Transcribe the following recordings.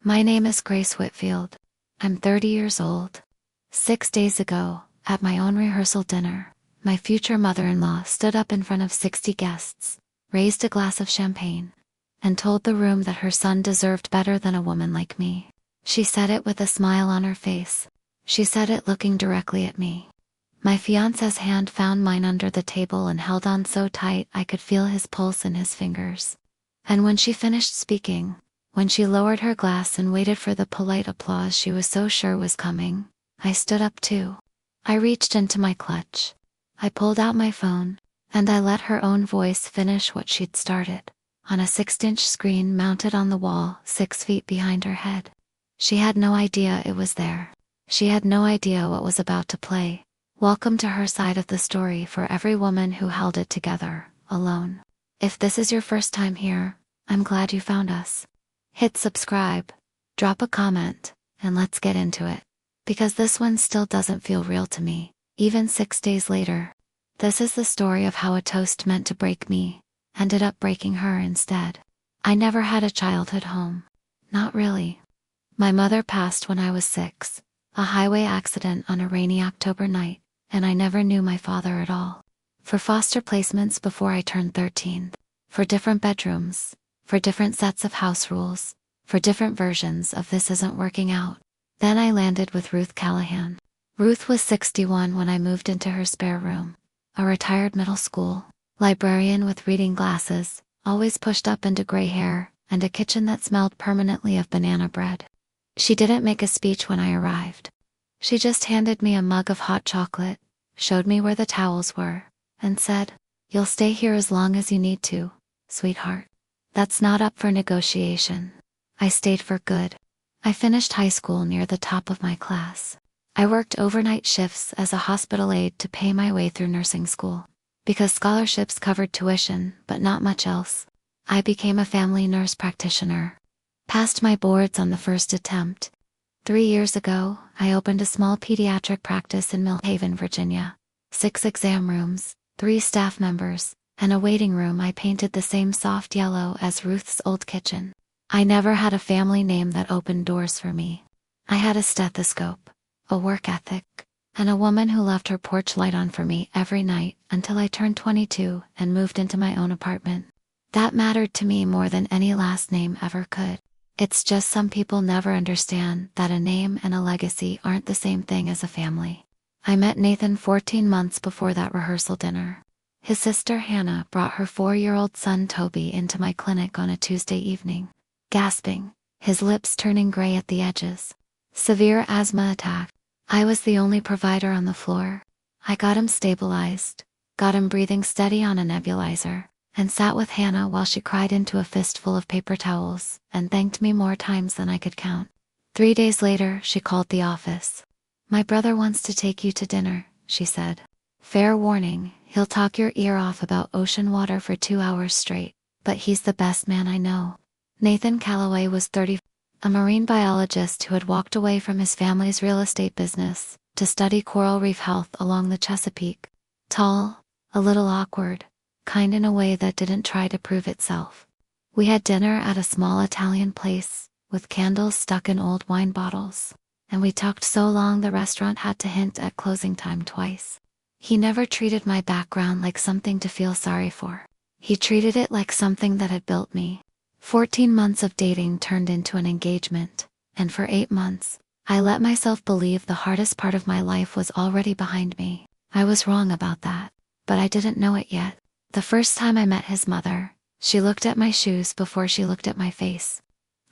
My name is Grace Whitfield. I'm 30 years old. 6 days ago, at my own rehearsal dinner, my future mother-in-law stood up in front of 60 guests, raised a glass of champagne, and told the room that her son deserved better than a woman like me. She said it with a smile on her face. She said it looking directly at me. My fiancé's hand found mine under the table and held on so tight I could feel his pulse in his fingers. And when she finished speaking, when she lowered her glass and waited for the polite applause she was so sure was coming, I stood up too. I reached into my clutch. I pulled out my phone, and I let her own voice finish what she'd started, on a 6-inch screen mounted on the wall 6 feet behind her head. She had no idea it was there. She had no idea what was about to play. Welcome to her side of the story for every woman who held it together, alone. If this is your first time here, I'm glad you found us. Hit subscribe, drop a comment, and let's get into it. Because this one still doesn't feel real to me, even 6 days later. This is the story of how a toast meant to break me ended up breaking her instead. I never had a childhood home. Not really. My mother passed when I was 6, a highway accident on a rainy October night, and I never knew my father at all. For foster placements before I turned 13. For different bedrooms. For different sets of house rules. For different versions of this isn't working out. Then I landed with Ruth Callahan. Ruth was 61 when I moved into her spare room. A retired middle school librarian with reading glasses, always pushed up into gray hair, and a kitchen that smelled permanently of banana bread. She didn't make a speech when I arrived. She just handed me a mug of hot chocolate, showed me where the towels were, and said, "You'll stay here as long as you need to, sweetheart. That's not up for negotiation." I stayed for good. I finished high school near the top of my class. I worked overnight shifts as a hospital aide to pay my way through nursing school. Because scholarships covered tuition, but not much else, I became a family nurse practitioner. Passed my boards on the first attempt. 3 years ago, I opened a small pediatric practice in Mill Haven, Virginia. 6 exam rooms, 3 staff members, and a waiting room I painted the same soft yellow as Ruth's old kitchen. I never had a family name that opened doors for me. I had a stethoscope, a work ethic, and a woman who left her porch light on for me every night until I turned 22 and moved into my own apartment. That mattered to me more than any last name ever could. It's just some people never understand that a name and a legacy aren't the same thing as a family. I met Nathan 14 months before that rehearsal dinner. His sister Hannah brought her 4-year-old son Toby into my clinic on a Tuesday evening, gasping, his lips turning gray at the edges. Severe asthma attack. I was the only provider on the floor. I got him stabilized, got him breathing steady on a nebulizer, and sat with Hannah while she cried into a fistful of paper towels, and thanked me more times than I could count. 3 days later, she called the office. "My brother wants to take you to dinner," she said. "Fair warning, he'll talk your ear off about ocean water for 2 hours straight, but he's the best man I know." Nathan Calloway was 30, a marine biologist who had walked away from his family's real estate business to study coral reef health along the Chesapeake. Tall, a little awkward, kind in a way that didn't try to prove itself. We had dinner at a small Italian place, with candles stuck in old wine bottles, and we talked so long the restaurant had to hint at closing time twice. He never treated my background like something to feel sorry for. He treated it like something that had built me. 14 months of dating turned into an engagement, and for 8 months, I let myself believe the hardest part of my life was already behind me. I was wrong about that, but I didn't know it yet. The first time I met his mother, she looked at my shoes before she looked at my face.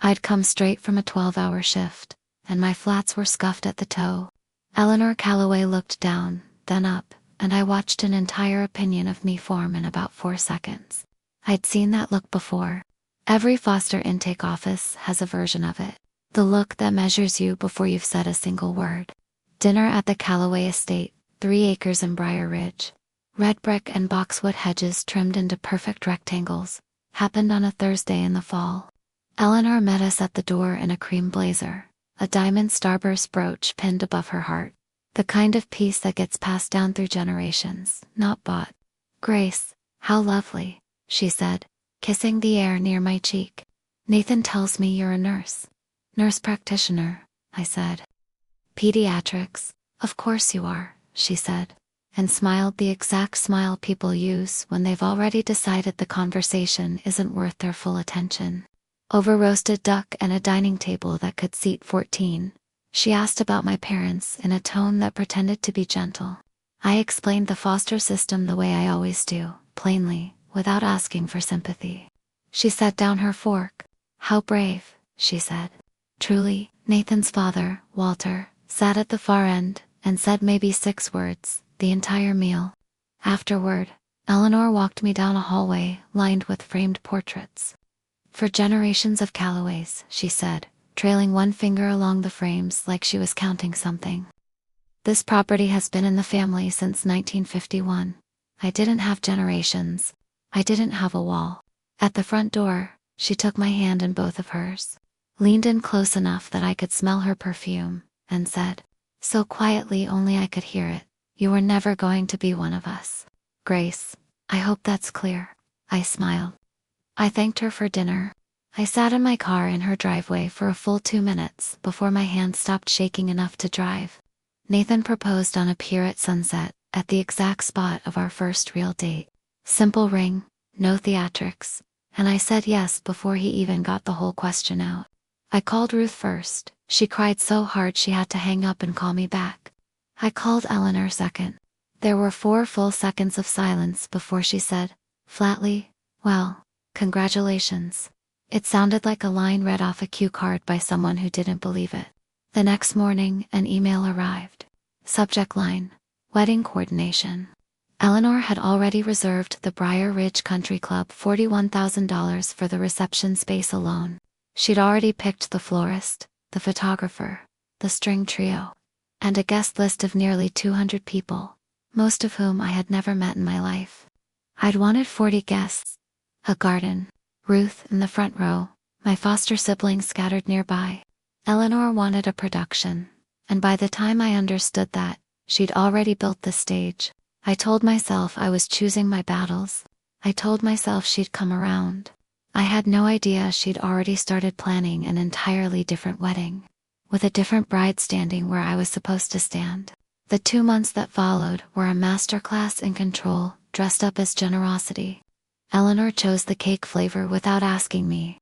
I'd come straight from a 12-hour shift, and my flats were scuffed at the toe. Eleanor Calloway looked down, then up, and I watched an entire opinion of me form in about 4 seconds. I'd seen that look before. Every foster intake office has a version of it. The look that measures you before you've said a single word. Dinner at the Calloway estate, 3 acres in Briar Ridge. Red brick and boxwood hedges trimmed into perfect rectangles. Happened on a Thursday in the fall. Eleanor met us at the door in a cream blazer, a diamond starburst brooch pinned above her heart. The kind of peace that gets passed down through generations, not bought. "Grace, how lovely," she said, kissing the air near my cheek. "Nathan tells me you're a nurse." Nurse practitioner, I said. Pediatrics, of course you are, she said, and smiled the exact smile people use when they've already decided the conversation isn't worth their full attention. Over roasted duck and a dining table that could seat 14, she asked about my parents in a tone that pretended to be gentle. I explained the foster system the way I always do, plainly, without asking for sympathy. She set down her fork. How brave, she said. Truly, Nathan's father, Walter, sat at the far end and said maybe 6 words, the entire meal. Afterward, Eleanor walked me down a hallway lined with framed portraits. For generations of Callaways, she said, trailing one finger along the frames like she was counting something. This property has been in the family since 1951. I didn't have generations. I didn't have a wall. At the front door, she took my hand in both of hers, leaned in close enough that I could smell her perfume, and said, so quietly only I could hear it, you were never going to be one of us. Grace, I hope that's clear. I smiled. I thanked her for dinner. I sat in my car in her driveway for a full 2 minutes before my hand stopped shaking enough to drive. Nathan proposed on a pier at sunset, at the exact spot of our first real date. Simple ring, no theatrics, and I said yes before he even got the whole question out. I called Ruth first. She cried so hard she had to hang up and call me back. I called Eleanor second. There were 4 full seconds of silence before she said, flatly, well, congratulations. It sounded like a line read off a cue card by someone who didn't believe it. The next morning, an email arrived. Subject line, wedding coordination. Eleanor had already reserved the Briar Ridge Country Club $41,000 for the reception space alone. She'd already picked the florist, the photographer, the string trio, and a guest list of nearly 200 people, most of whom I had never met in my life. I'd wanted 40 guests. A garden, Ruth in the front row, my foster siblings scattered nearby. Eleanor wanted a production, and by the time I understood that, she'd already built the stage. I told myself I was choosing my battles. I told myself she'd come around. I had no idea she'd already started planning an entirely different wedding, with a different bride standing where I was supposed to stand. The 2 months that followed were a masterclass in control, dressed up as generosity. Eleanor chose the cake flavor without asking me.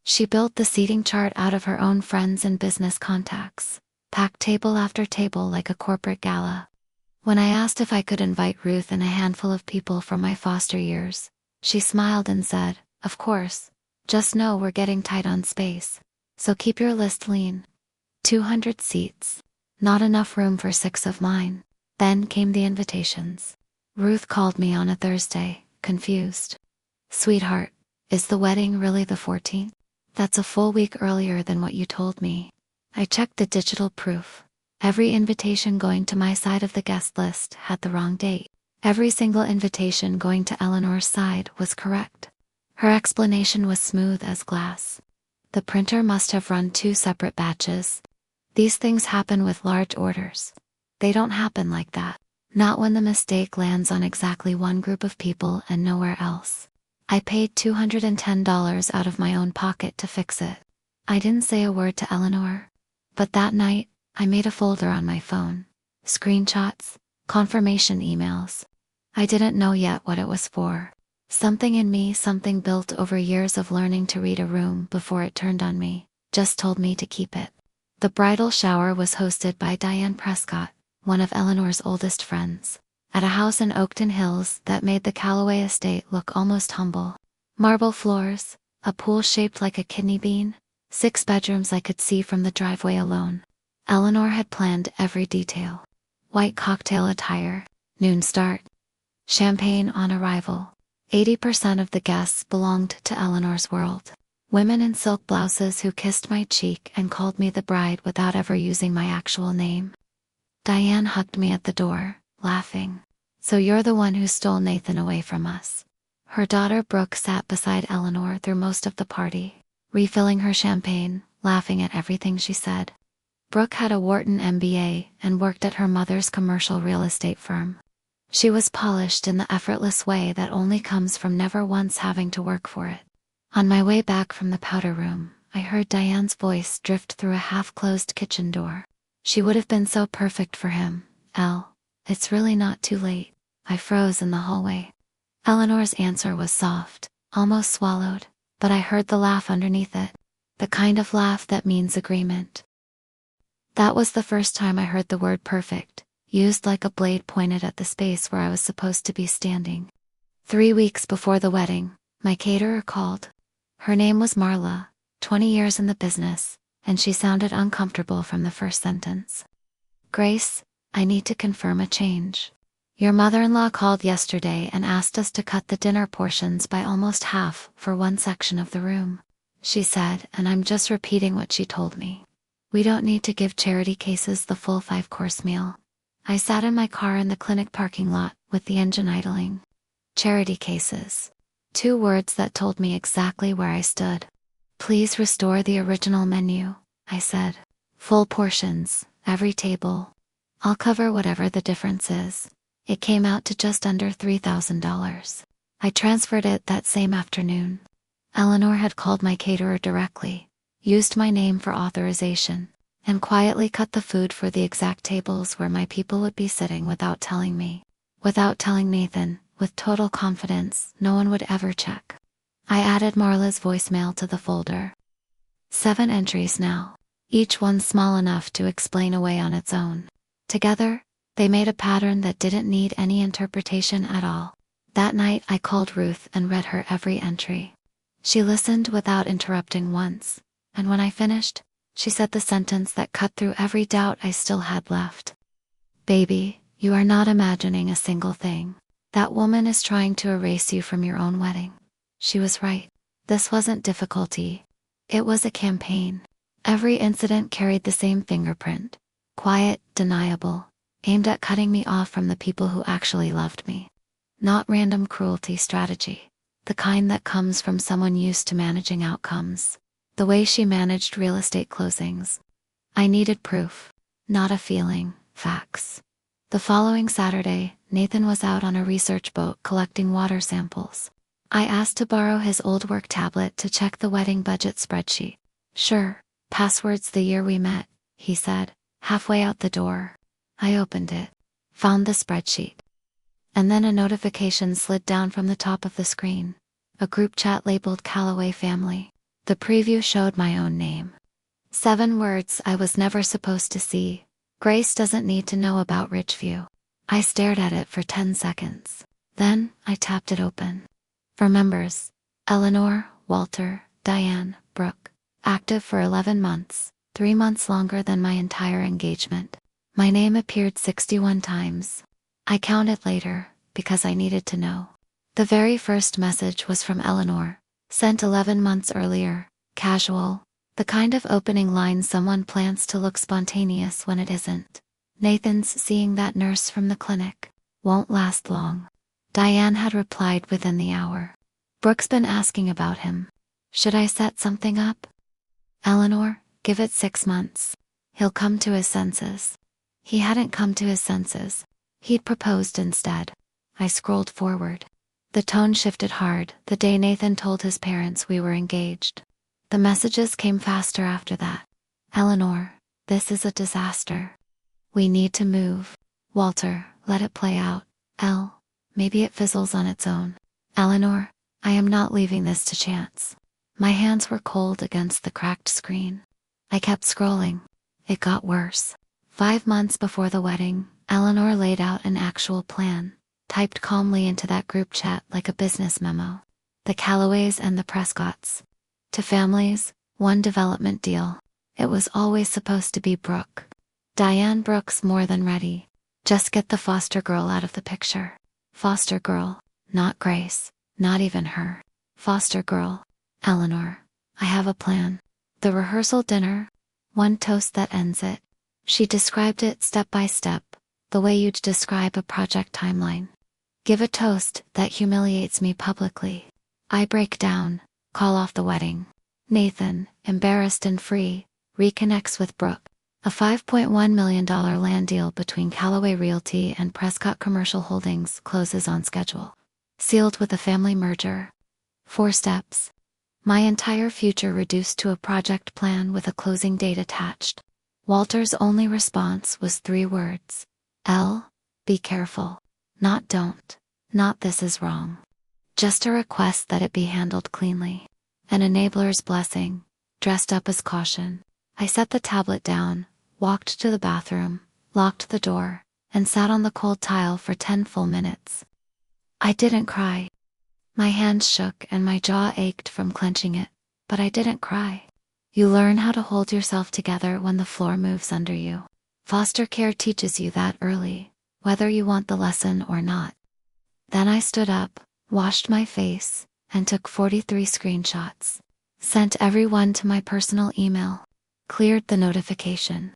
She built the seating chart out of her own friends and business contacts, packed table after table like a corporate gala. When I asked if I could invite Ruth and a handful of people from my foster years, she smiled and said, of course. Just know we're getting tight on space, so keep your list lean. 200 seats. Not enough room for 6 of mine. Then came the invitations. Ruth called me on a Thursday, confused. Sweetheart, is the wedding really the 14th? That's a full week earlier than what you told me. I checked the digital proof. Every invitation going to my side of the guest list had the wrong date. Every single invitation going to Eleanor's side was correct. Her explanation was smooth as glass. The printer must have run 2 separate batches. These things happen with large orders. They don't happen like that. Not when the mistake lands on exactly one group of people and nowhere else. I paid $210 out of my own pocket to fix it. I didn't say a word to Eleanor. But that night, I made a folder on my phone. Screenshots, confirmation emails. I didn't know yet what it was for. Something in me, something built over years of learning to read a room before it turned on me, just told me to keep it. The bridal shower was hosted by Diane Prescott, one of Eleanor's oldest friends, at a house in Oakton Hills that made the Callaway estate look almost humble. Marble floors, a pool shaped like a kidney bean, 6 bedrooms I could see from the driveway alone. Eleanor had planned every detail. White cocktail attire, noon start. Champagne on arrival. 80% of the guests belonged to Eleanor's world. Women in silk blouses who kissed my cheek and called me the bride without ever using my actual name. Diane hugged me at the door, laughing. So you're the one who stole Nathan away from us. Her daughter Brooke sat beside Eleanor through most of the party, refilling her champagne, laughing at everything she said. Brooke had a Wharton MBA and worked at her mother's commercial real estate firm. She was polished in the effortless way that only comes from never once having to work for it. On my way back from the powder room, I heard Diane's voice drift through a half-closed kitchen door. She would have been so perfect for him. It's really not too late. I froze in the hallway. Eleanor's answer was soft, almost swallowed, but I heard the laugh underneath it. The kind of laugh that means agreement. That was the first time I heard the word perfect, used like a blade pointed at the space where I was supposed to be standing. 3 weeks before the wedding, my caterer called. Her name was Marla, 20 years in the business, and she sounded uncomfortable from the first sentence. Grace, I need to confirm a change. Your mother-in-law called yesterday and asked us to cut the dinner portions by almost half for one section of the room. She said, and I'm just repeating what she told me. We don't need to give charity cases the full 5-course meal. I sat in my car in the clinic parking lot with the engine idling. Charity cases. 2 words that told me exactly where I stood. Please restore the original menu, I said. Full portions, every table. I'll cover whatever the difference is. It came out to just under $3,000. I transferred it that same afternoon. Eleanor had called my caterer directly, used my name for authorization, and quietly cut the food for the exact tables where my people would be sitting without telling me. Without telling Nathan, with total confidence, no one would ever check. I added Marla's voicemail to the folder. 7 entries now, each one small enough to explain away on its own. Together, they made a pattern that didn't need any interpretation at all. That night I called Ruth and read her every entry. She listened without interrupting once, and when I finished, she said the sentence that cut through every doubt I still had left. Baby, you are not imagining a single thing. That woman is trying to erase you from your own wedding. She was right. This wasn't difficulty. It was a campaign. Every incident carried the same fingerprint. Quiet, deniable, aimed at cutting me off from the people who actually loved me. Not random cruelty strategy. The kind that comes from someone used to managing outcomes. The way she managed real estate closings. I needed proof, not a feeling, facts. The following Saturday, Nathan was out on a research boat collecting water samples. I asked to borrow his old work tablet to check the wedding budget spreadsheet. Sure, passwords the year we met, he said, halfway out the door. I opened it, found the spreadsheet. And then a notification slid down from the top of the screen. A group chat labeled Calloway Family. The preview showed my own name. 7 words I was never supposed to see. Grace doesn't need to know about Ridgeview. I stared at it for 10 seconds. Then, I tapped it open. For members, Eleanor, Walter, Diane, Brooke. Active for 11 months, 3 months longer than my entire engagement. My name appeared 61 times. I counted later, because I needed to know. The very first message was from Eleanor, sent 11 months earlier, casual, the kind of opening line someone plans to look spontaneous when it isn't. Nathan's seeing that nurse from the clinic. Won't last long. Diane had replied within the hour. Brooke's been asking about him. Should I set something up? Eleanor, give it 6 months. He'll come to his senses. He hadn't come to his senses. He'd proposed instead. I scrolled forward. The tone shifted hard the day Nathan told his parents we were engaged. The messages came faster after that. Eleanor, this is a disaster. We need to move. Walter, let it play out. Maybe it fizzles on its own. Eleanor, I am not leaving this to chance. My hands were cold against the cracked screen. I kept scrolling. It got worse. 5 months before the wedding, Eleanor laid out an actual plan, typed calmly into that group chat like a business memo. The Callaways and the Prescotts. To families, 1 development deal. It was always supposed to be Brooke. Diane Brooke's more than ready. Just get the foster girl out of the picture. Foster girl, not Grace, not even her. Foster girl, Eleanor. I have a plan. The rehearsal dinner, 1 toast that ends it. She described it step by step, the way you'd describe a project timeline. Give a toast that humiliates me publicly. I break down, call off the wedding. Nathan, embarrassed and free, reconnects with Brooke. A $5.1 million land deal between Callaway Realty and Prescott Commercial Holdings closes on schedule. Sealed with a family merger. 4 steps. My entire future reduced to a project plan with a closing date attached. Walter's only response was 3 words. L, be careful. Not don't. Not this is wrong. Just a request that it be handled cleanly. An enabler's blessing, dressed up as caution. I set the tablet down, walked to the bathroom, locked the door, and sat on the cold tile for 10 full minutes. I didn't cry. My hands shook and my jaw ached from clenching it, but I didn't cry. You learn how to hold yourself together when the floor moves under you. Foster care teaches you that early, whether you want the lesson or not. Then I stood up, washed my face, and took 43 screenshots. Sent every one to my personal email. Cleared the notification.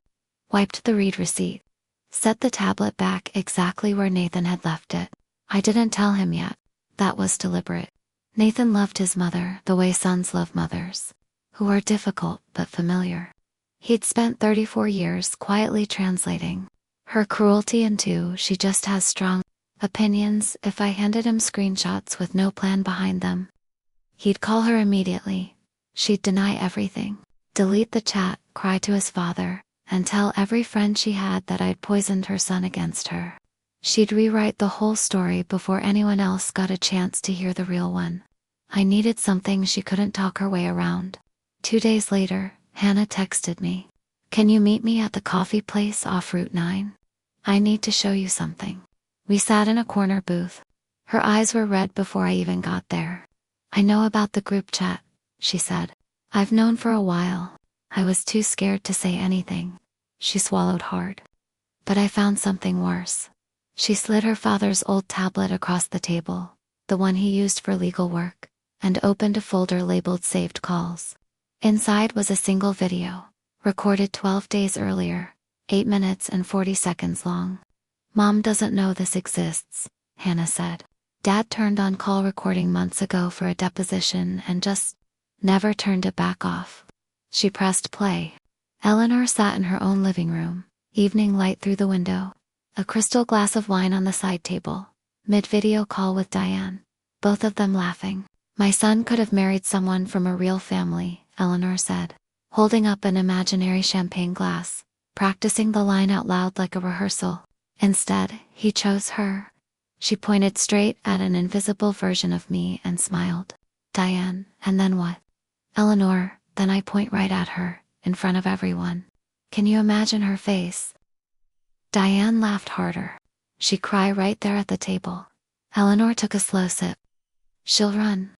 Wiped the read receipt. Set the tablet back exactly where Nathan had left it. I didn't tell him yet. That was deliberate. Nathan loved his mother the way sons love mothers, who are difficult but familiar. He'd spent 34 years quietly translating her cruelty into she just has strong opinions if I handed him screenshots with no plan behind them. He'd call her immediately. She'd deny everything, delete the chat, cry to his father, and tell every friend she had that I'd poisoned her son against her. She'd rewrite the whole story before anyone else got a chance to hear the real one. I needed something she couldn't talk her way around. 2 days later, Hannah texted me. Can you meet me at the coffee place off Route 9? I need to show you something. We sat in a corner booth. Her eyes were red before I even got there. I know about the group chat, she said. I've known for a while. I was too scared to say anything. She swallowed hard. But I found something worse. She slid her father's old tablet across the table, the one he used for legal work, and opened a folder labeled Saved Calls. Inside was a single video, recorded 12 days earlier, 8 minutes and 40 seconds long. Mom doesn't know this exists, Hannah said. Dad turned on call recording months ago for a deposition and just never turned it back off. She pressed play. Eleanor sat in her own living room, evening light through the window. A crystal glass of wine on the side table. Mid-video call with Diane. Both of them laughing. My son could have married someone from a real family, Eleanor said, holding up an imaginary champagne glass, practicing the line out loud like a rehearsal. Instead, he chose her. She pointed straight at an invisible version of me and smiled. Diane, and then what? Eleanor, then I point right at her, in front of everyone. Can you imagine her face? Diane laughed harder. She'd cry right there at the table. Eleanor took a slow sip. She'll run.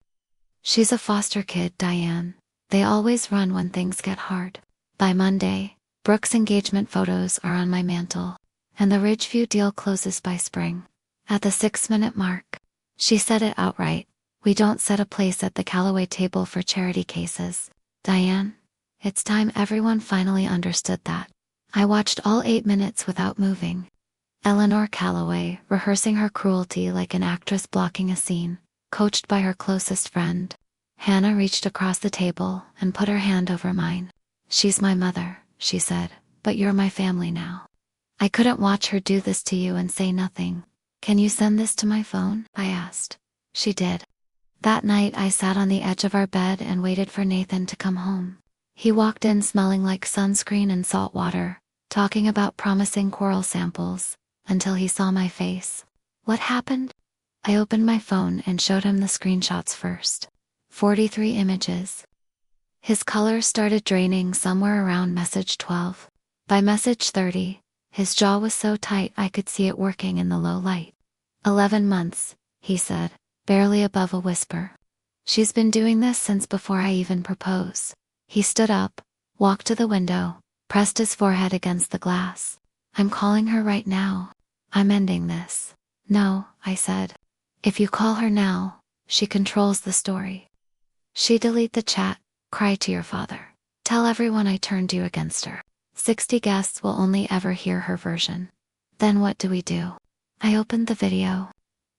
She's a foster kid, Diane. They always run when things get hard. By Monday, Brooke's engagement photos are on my mantle, and the Ridgeview deal closes by spring. At the 6-minute mark, she said it outright. We don't set a place at the Callaway table for charity cases. Diane, it's time everyone finally understood that. I watched all 8 minutes without moving. Eleanor Callaway rehearsing her cruelty like an actress blocking a scene, coached by her closest friend. Hannah reached across the table and put her hand over mine. She's my mother, she said, but you're my family now. I couldn't watch her do this to you and say nothing. Can you send this to my phone? I asked. She did. That night I sat on the edge of our bed and waited for Nathan to come home. He walked in smelling like sunscreen and salt water, talking about promising coral samples, until he saw my face. What happened? I opened my phone and showed him the screenshots first. 43 images. His color started draining somewhere around message 12. By message 30, his jaw was so tight I could see it working in the low light. 11 months, he said, barely above a whisper. She's been doing this since before I even proposed. He stood up, walked to the window, pressed his forehead against the glass. I'm calling her right now. I'm ending this. No, I said. If you call her now, she controls the story. She delete the chat, cry to your father. Tell everyone I turned you against her. 60 guests will only ever hear her version. Then what do we do? I opened the video.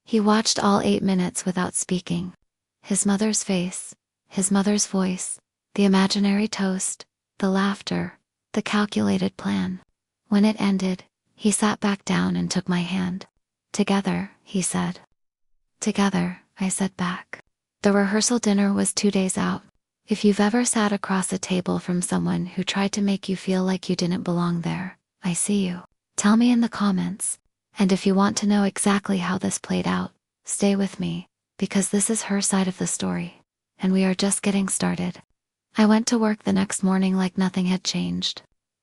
He watched all 8 minutes without speaking. His mother's face, his mother's voice, the imaginary toast, the laughter, the calculated plan. When it ended, he sat back down and took my hand. Together, he said. Together, I said back. The rehearsal dinner was 2 days out. If you've ever sat across a table from someone who tried to make you feel like you didn't belong there, I see you. Tell me in the comments. And if you want to know exactly how this played out, stay with me, because this is her side of the story. And we are just getting started. I went to work the next morning like nothing had changed.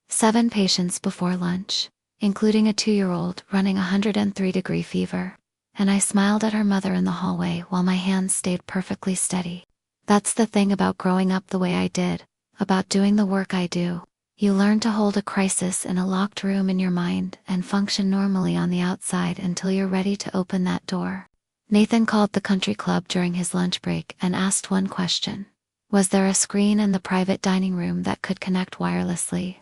7 patients before lunch, including a 2-year-old running 103-degree fever. And I smiled at her mother in the hallway while my hands stayed perfectly steady. That's the thing about growing up the way I did, about doing the work I do. You learn to hold a crisis in a locked room in your mind and function normally on the outside until you're ready to open that door. Nathan called the country club during his lunch break and asked one question. Was there a screen in the private dining room that could connect wirelessly?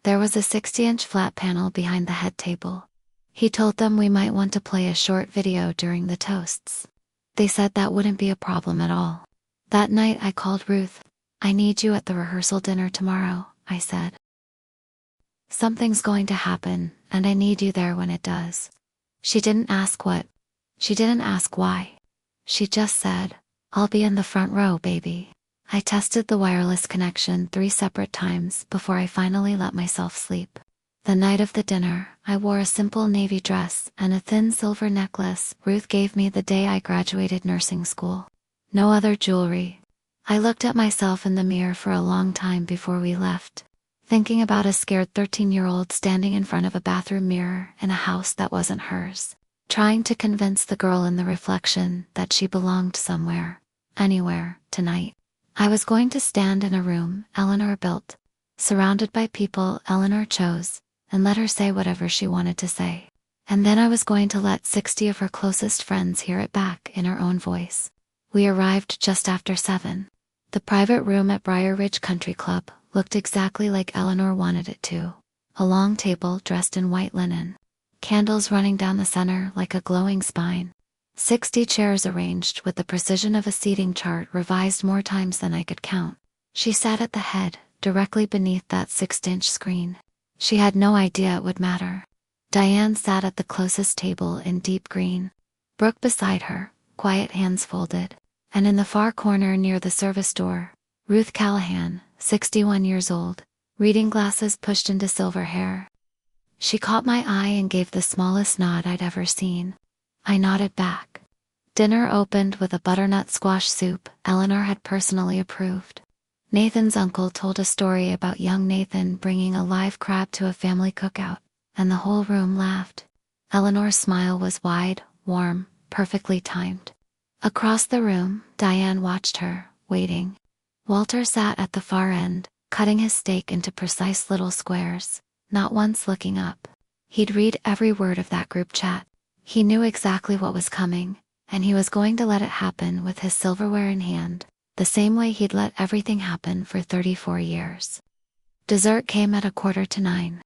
There was a 60-inch flat panel behind the head table. He told them we might want to play a short video during the toasts. They said that wouldn't be a problem at all. That night I called Ruth. I need you at the rehearsal dinner tomorrow, I said. Something's going to happen, and I need you there when it does. She didn't ask what. She didn't ask why. She just said, I'll be in the front row, baby. I tested the wireless connection 3 separate times before I finally let myself sleep. The night of the dinner, I wore a simple navy dress and a thin silver necklace Ruth gave me the day I graduated nursing school. No other jewelry. I looked at myself in the mirror for a long time before we left, thinking about a scared 13-year-old standing in front of a bathroom mirror in a house that wasn't hers, trying to convince the girl in the reflection that she belonged somewhere, anywhere, tonight. I was going to stand in a room Eleanor built, surrounded by people Eleanor chose, and let her say whatever she wanted to say. And then I was going to let 60 of her closest friends hear it back in her own voice. We arrived just after 7. The private room at Briar Ridge Country Club looked exactly like Eleanor wanted it to. A long table dressed in white linen. Candles running down the center like a glowing spine. 60 chairs arranged with the precision of a seating chart revised more times than I could count. She sat at the head, directly beneath that 6-inch screen. She had no idea it would matter. Diane sat at the closest table in deep green. Brooke beside her, quiet hands folded. And in the far corner near the service door, Ruth Callahan, 61 years old, reading glasses pushed into silver hair. She caught my eye and gave the smallest nod I'd ever seen. I nodded back. Dinner opened with a butternut squash soup Eleanor had personally approved. Nathan's uncle told a story about young Nathan bringing a live crab to a family cookout, and the whole room laughed. Eleanor's smile was wide, warm, perfectly timed. Across the room, Diane watched her, waiting. Walter sat at the far end, cutting his steak into precise little squares, not once looking up. He'd read every word of that group chat. He knew exactly what was coming, and he was going to let it happen with his silverware in hand, the same way he'd let everything happen for 34 years. Dessert came at 8:45.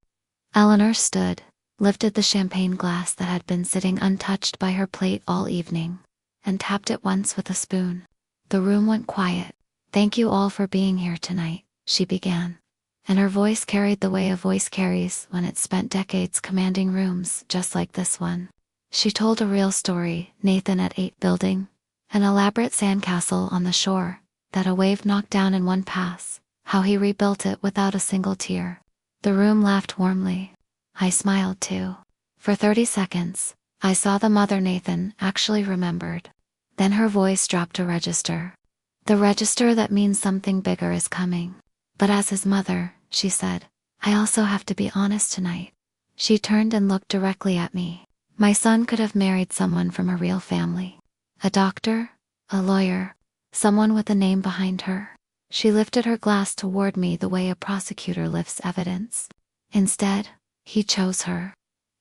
Eleanor stood, lifted the champagne glass that had been sitting untouched by her plate all evening, and tapped it once with a spoon. The room went quiet. Thank you all for being here tonight, she began. And her voice carried the way a voice carries when it's spent decades commanding rooms just like this one. She told a real story, Nathan at 8 building, an elaborate sandcastle on the shore, that a wave knocked down in one pass, how he rebuilt it without a single tear. The room laughed warmly. I smiled too. For 30 seconds, I saw the mother Nathan actually remembered. Then her voice dropped a register. The register that means something bigger is coming. But as his mother, she said, I also have to be honest tonight. She turned and looked directly at me. My son could have married someone from a real family. A doctor, a lawyer, someone with a name behind her. She lifted her glass toward me the way a prosecutor lifts evidence. Instead, he chose her.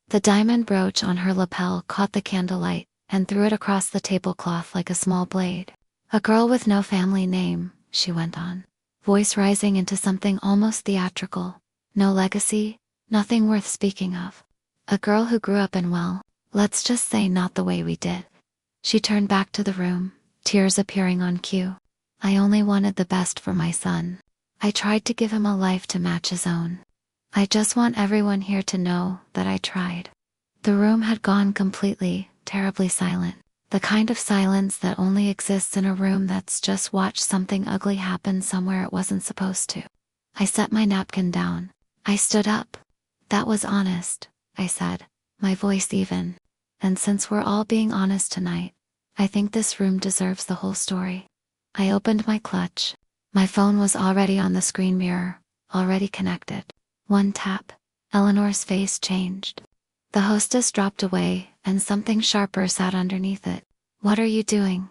The diamond brooch on her lapel caught the candlelight and threw it across the tablecloth like a small blade. A girl with no family name, she went on, voice rising into something almost theatrical. No legacy, nothing worth speaking of. A girl who grew up in, well, let's just say not the way we did. She turned back to the room, tears appearing on cue. I only wanted the best for my son. I tried to give him a life to match his own. I just want everyone here to know that I tried. The room had gone completely, terribly silent. The kind of silence that only exists in a room that's just watched something ugly happen somewhere it wasn't supposed to. I set my napkin down. I stood up. That was honest, I said, my voice even. And since we're all being honest tonight, I think this room deserves the whole story. I opened my clutch. My phone was already on the screen mirror, already connected. One tap. Eleanor's face changed. The hostess dropped away, and something sharper sat underneath it. What are you doing?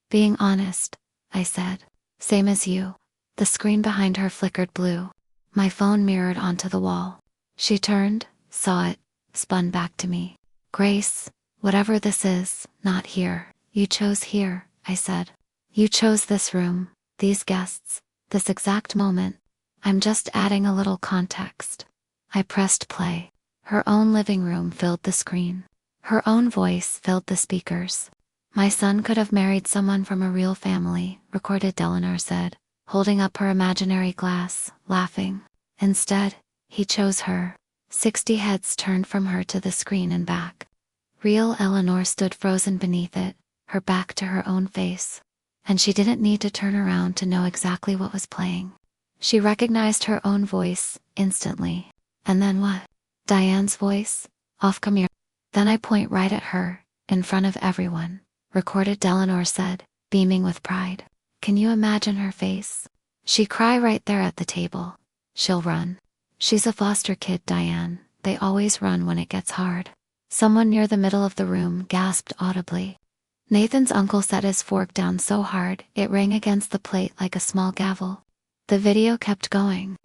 Being honest, I said. Same as you. The screen behind her flickered blue. My phone mirrored onto the wall. She turned, saw it, spun back to me. Grace, whatever this is, not here. You chose here, I said. You chose this room, these guests, this exact moment. I'm just adding a little context. I pressed play. Her own living room filled the screen. Her own voice filled the speakers. My son could have married someone from a real family, recorded Eleanor said, holding up her imaginary glass, laughing. Instead, he chose her. 60 heads turned from her to the screen and back. Real Eleanor stood frozen beneath it, her back to her own face. And she didn't need to turn around to know exactly what was playing. She recognized her own voice, instantly. And then what? Diane's voice? Off camera. Then I point right at her, in front of everyone, recorded Eleanor said, beaming with pride. Can you imagine her face? She'd cry right there at the table. She'll run. She's a foster kid, Diane. They always run when it gets hard. Someone near the middle of the room gasped audibly. Nathan's uncle set his fork down so hard it rang against the plate like a small gavel. The video kept going.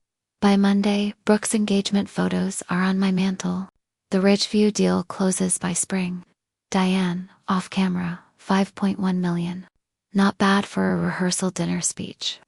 By Monday, Brooke's engagement photos are on my mantle. The Ridgeview deal closes by spring. Diane, off camera, 5.1 million. Not bad for a rehearsal dinner speech.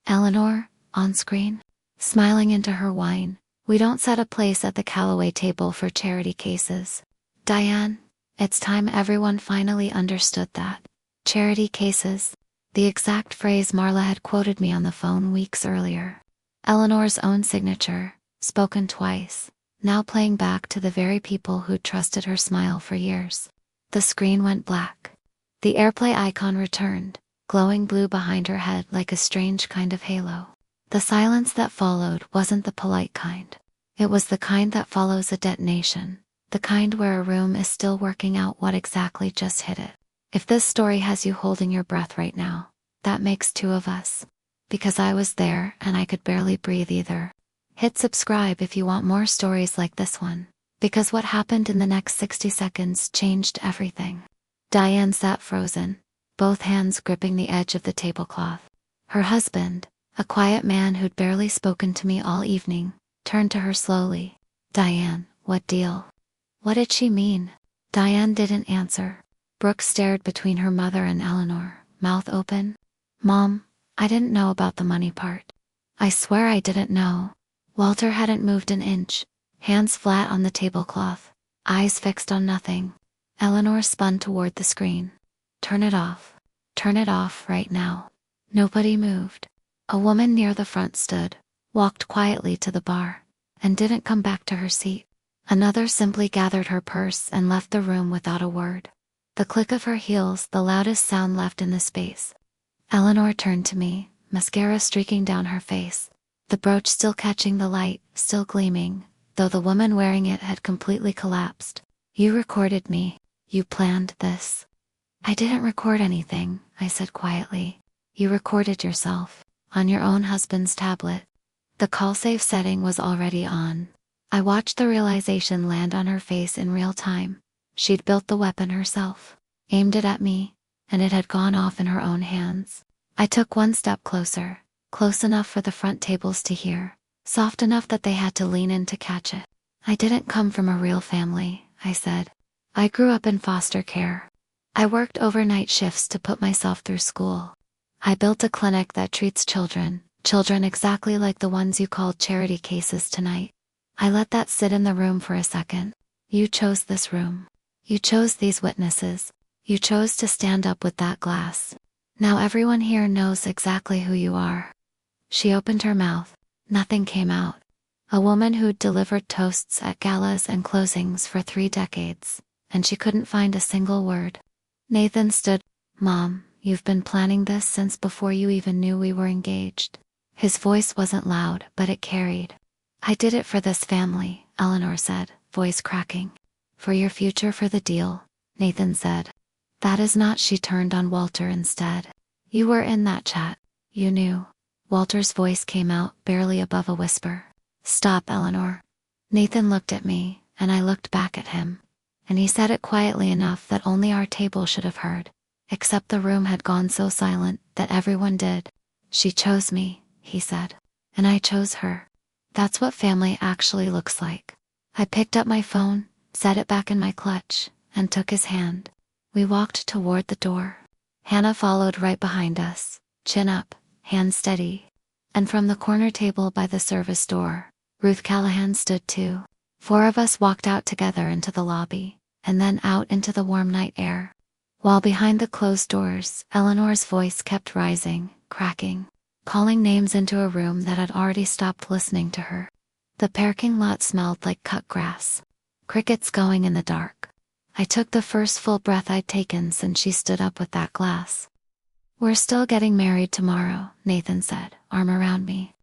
Eleanor, on screen, smiling into her wine. We don't set a place at the Callaway table for charity cases. Diane, it's time everyone finally understood that. Charity cases. The exact phrase Marla had quoted me on the phone weeks earlier. Eleanor's own signature, spoken twice, now playing back to the very people who'd trusted her smile for years. The screen went black. The AirPlay icon returned, glowing blue behind her head like a strange kind of halo. The silence that followed wasn't the polite kind. It was the kind that follows a detonation, the kind where a room is still working out what exactly just hit it. If this story has you holding your breath right now, that makes two of us. Because I was there and I could barely breathe either. Hit subscribe if you want more stories like this one. Because what happened in the next 60 seconds changed everything. Diane sat frozen, both hands gripping the edge of the tablecloth. Her husband, a quiet man who'd barely spoken to me all evening, turned to her slowly. Diane, what deal? What did she mean? Diane didn't answer. Brooke stared between her mother and Eleanor, mouth open. Mom, I didn't know about the money part. I swear I didn't know. Walter hadn't moved an inch, hands flat on the tablecloth, eyes fixed on nothing. Eleanor spun toward the screen. Turn it off. Turn it off right now. Nobody moved. A woman near the front stood, walked quietly to the bar, and didn't come back to her seat. Another simply gathered her purse and left the room without a word. The click of her heels, the loudest sound left in the space. Eleanor turned to me, mascara streaking down her face. The brooch still catching the light, still gleaming, though the woman wearing it had completely collapsed. You recorded me. You planned this. I didn't record anything, I said quietly. You recorded yourself, on your own husband's tablet. The call save setting was already on. I watched the realization land on her face in real time. She'd built the weapon herself, aimed it at me, and it had gone off in her own hands. I took one step closer, close enough for the front tables to hear, soft enough that they had to lean in to catch it. I didn't come from a real family, I said. I grew up in foster care. I worked overnight shifts to put myself through school. I built a clinic that treats children exactly like the ones you called charity cases tonight. I let that sit in the room for a second. You chose this room. You chose these witnesses. You chose to stand up with that glass. Now everyone here knows exactly who you are. She opened her mouth. Nothing came out. A woman who'd delivered toasts at galas and closings for 3 decades, and she couldn't find a single word. Nathan stood. Mom, you've been planning this since before you even knew we were engaged. His voice wasn't loud, but it carried. I did it for this family, Eleanor said, voice cracking. For your future, for the deal, Nathan said. That is not. She turned on Walter instead. You were in that chat. You knew. Walter's voice came out, barely above a whisper. Stop, Eleanor. Nathan looked at me, and I looked back at him. And he said it quietly enough that only our table should have heard. Except the room had gone so silent that everyone did. She chose me, he said. And I chose her. That's what family actually looks like. I picked up my phone, set it back in my clutch, and took his hand. We walked toward the door. Hannah followed right behind us, chin up, hand steady. And from the corner table by the service door, Ruth Callahan stood too. 4 of us walked out together into the lobby, and then out into the warm night air. While behind the closed doors, Eleanor's voice kept rising, cracking, calling names into a room that had already stopped listening to her. The parking lot smelled like cut grass. Crickets going in the dark. I took the first full breath I'd taken since she stood up with that glass. We're still getting married tomorrow, Nathan said, arm around me.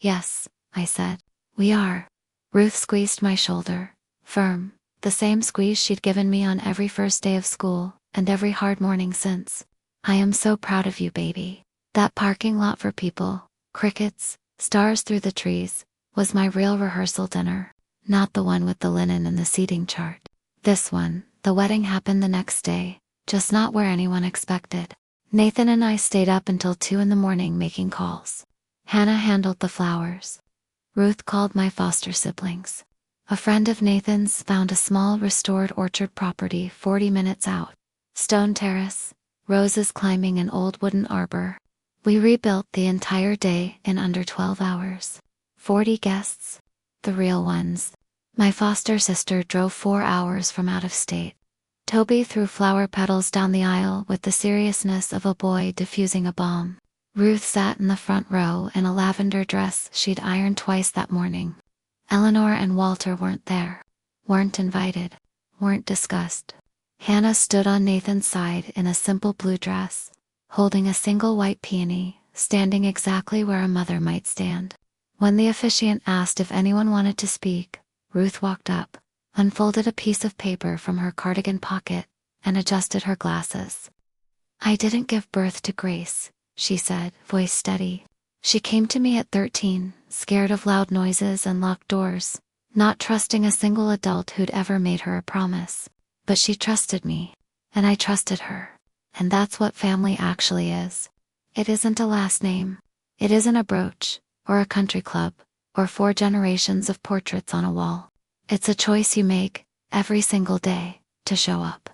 Yes, I said. We are. Ruth squeezed my shoulder, firm, the same squeeze she'd given me on every first day of school, and every hard morning since. I am so proud of you, baby. That parking lot for people, crickets, stars through the trees, was my real rehearsal dinner, not the one with the linen and the seating chart. This one, the wedding, happened the next day, just not where anyone expected. Nathan and I stayed up until 2 in the morning making calls. Hannah handled the flowers. Ruth called my foster siblings. A friend of Nathan's found a small restored orchard property 40 minutes out. Stone terrace, roses climbing an old wooden arbor. We rebuilt the entire day in under 12 hours. 40 guests. The real ones. My foster sister drove 4 hours from out of state. Toby threw flower petals down the aisle with the seriousness of a boy defusing a bomb. Ruth sat in the front row in a lavender dress she'd ironed twice that morning. Eleanor and Walter weren't there. Weren't invited. Weren't discussed. Hannah stood on Nathan's side in a simple blue dress, holding a single white peony, standing exactly where a mother might stand. When the officiant asked if anyone wanted to speak, Ruth walked up, unfolded a piece of paper from her cardigan pocket, and adjusted her glasses. I didn't give birth to Grace, she said, voice steady. She came to me at 13, scared of loud noises and locked doors, not trusting a single adult who'd ever made her a promise. But she trusted me, and I trusted her. And that's what family actually is. It isn't a last name. It isn't a brooch, or a country club, or 4 generations of portraits on a wall. It's a choice you make, every single day, to show up.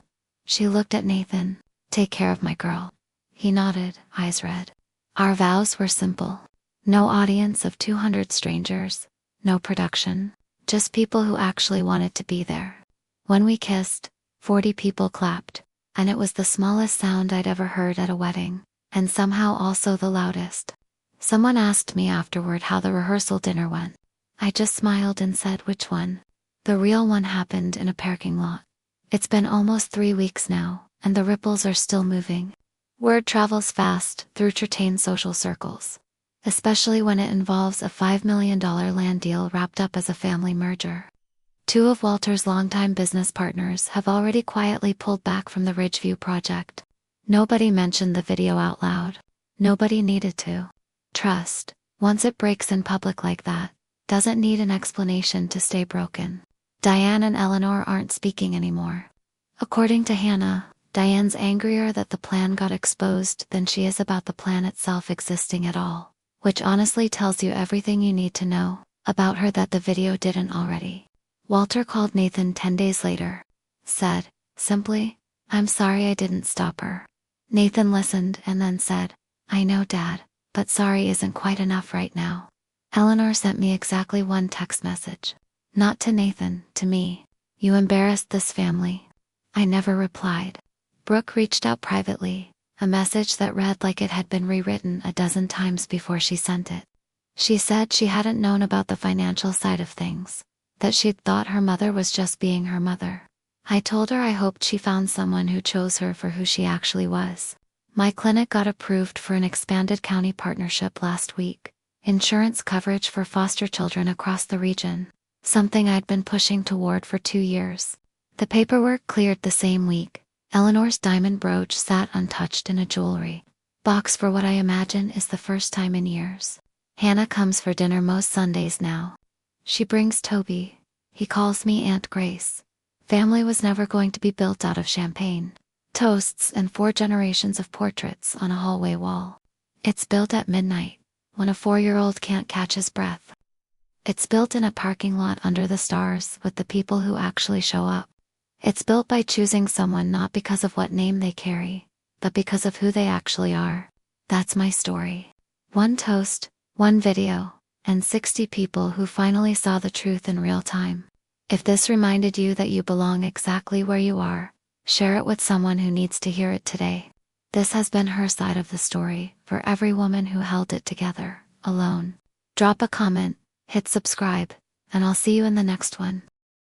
She looked at Nathan. Take care of my girl. He nodded, eyes red. Our vows were simple. No audience of 200 strangers, no production, just people who actually wanted to be there. When we kissed, 40 people clapped, and it was the smallest sound I'd ever heard at a wedding, and somehow also the loudest. Someone asked me afterward how the rehearsal dinner went. I just smiled and said, which one? The real one happened in a parking lot. It's been almost 3 weeks now, and the ripples are still moving. Word travels fast through certain social circles, especially when it involves a $5 million land deal wrapped up as a family merger. 2 of Walter's longtime business partners have already quietly pulled back from the Ridgeview project. Nobody mentioned the video out loud. Nobody needed to. Trust, once it breaks in public like that, doesn't need an explanation to stay broken. Diane and Eleanor aren't speaking anymore. According to Hannah, Diane's angrier that the plan got exposed than she is about the plan itself existing at all, which honestly tells you everything you need to know about her that the video didn't already. Walter called Nathan 10 days later. Said, simply, I'm sorry I didn't stop her. Nathan listened and then said, I know, Dad, but sorry isn't quite enough right now. Eleanor sent me exactly 1 text message. Not to Nathan, to me. You embarrassed this family. I never replied. Brooke reached out privately, a message that read like it had been rewritten a dozen times before she sent it. She said she hadn't known about the financial side of things, that she'd thought her mother was just being her mother. I told her I hoped she found someone who chose her for who she actually was. My clinic got approved for an expanded county partnership last week. Insurance coverage for foster children across the region. Something I'd been pushing toward for 2 years. The paperwork cleared the same week. Eleanor's diamond brooch sat untouched in a jewelry box for what I imagine is the first time in years. Hannah comes for dinner most Sundays now. She brings Toby. He calls me Aunt Grace. Family was never going to be built out of champagne, toasts, and 4 generations of portraits on a hallway wall. It's built at midnight, when a 4-year-old can't catch his breath. It's built in a parking lot under the stars with the people who actually show up. It's built by choosing someone not because of what name they carry, but because of who they actually are. That's my story. 1 toast, 1 video, and 60 people who finally saw the truth in real time. If this reminded you that you belong exactly where you are, share it with someone who needs to hear it today. This has been her side of the story, for every woman who held it together, alone. Drop a comment, hit subscribe, and I'll see you in the next one.